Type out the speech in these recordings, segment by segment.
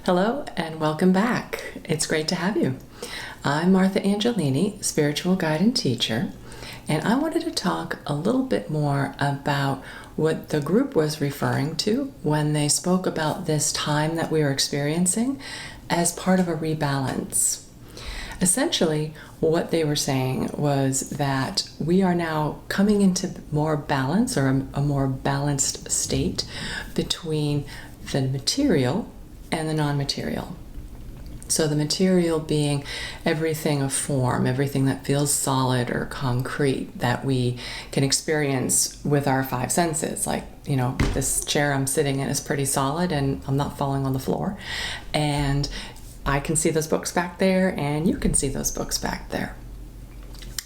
Hello and welcome back. It's great to have you. I'm Martha Angelini, spiritual guide and teacher, and I wanted to talk a little bit more about what the group was referring to when they spoke about this time that we are experiencing as part of a rebalance. Essentially, what they were saying was that we are now coming into more balance or a more balanced state between the material and the non-material. So the material being everything of form, everything that feels solid or concrete that we can experience with our five senses. Like, this chair I'm sitting in is pretty solid and I'm not falling on the floor. And I can see those books back there and you can see those books back there.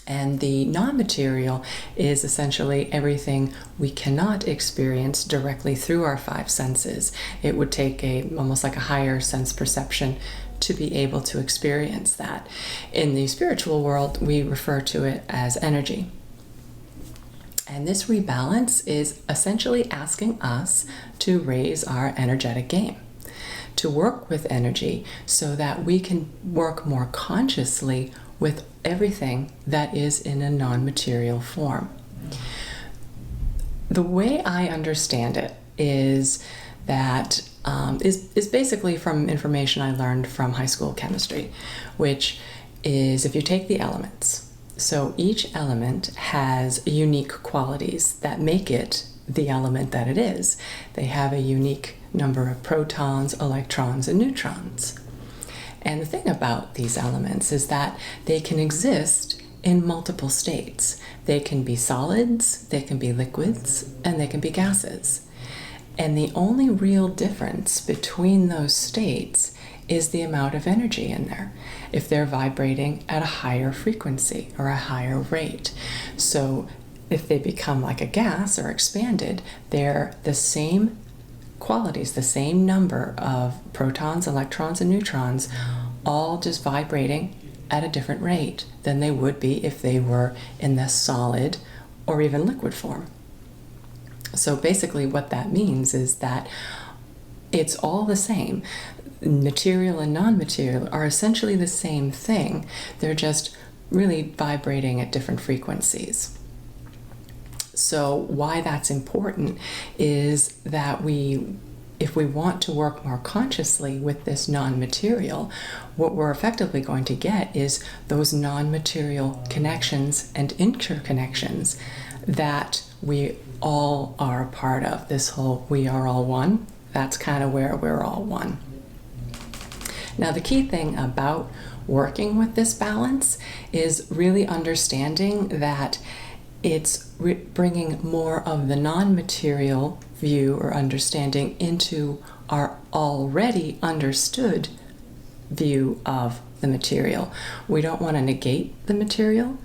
And the non-material is essentially everything we cannot experience directly through our five senses. It would take almost like a higher sense perception to be able to experience that. In the spiritual world, we refer to it as energy. And this rebalance is essentially asking us to raise our energetic game, to work with energy so that we can work more consciously with everything that is in a non-material form. The way I understand it is that is basically from information I learned from high school chemistry, which is if you take the elements. So each element has unique qualities that make it the element that it is. They have a unique number of protons, electrons, and neutrons. And the thing about these elements is that they can exist in multiple states. They can be solids, they can be liquids, and they can be gases. And the only real difference between those states is the amount of energy in there, if they're vibrating at a higher frequency or a higher rate. So if they become like a gas or expanded, they're the same qualities, the same number of protons, electrons, and neutrons, all just vibrating at a different rate than they would be if they were in the solid or even liquid form. So basically what that means is that it's all the same. Material and non-material are essentially the same thing. They're just really vibrating at different frequencies. So why that's important is that if we want to work more consciously with this non-material, what we're effectively going to get is those non-material connections and interconnections that we all are a part of. This whole we are all one, that's kind of where we're all one. Now the key thing about working with this balance is really understanding that it's bringing more of the non-material view or understanding into our already understood view of the material. We don't want to negate the material.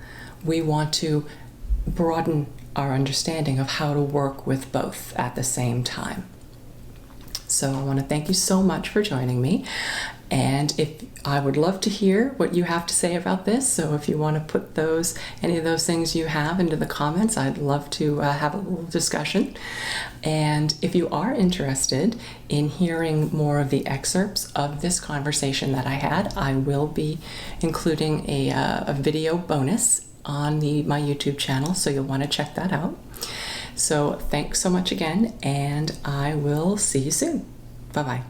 We want to broaden our understanding of how to work with both at the same time. So I want to thank you so much for joining me. And I would love to hear what you have to say about this. So if you want to put any of those things you have into the comments, I'd love to have a little discussion. And if you are interested in hearing more of the excerpts of this conversation that I had, I will be including a video bonus on my YouTube channel. So you'll want to check that out. So thanks so much again, and I will see you soon. Bye-bye.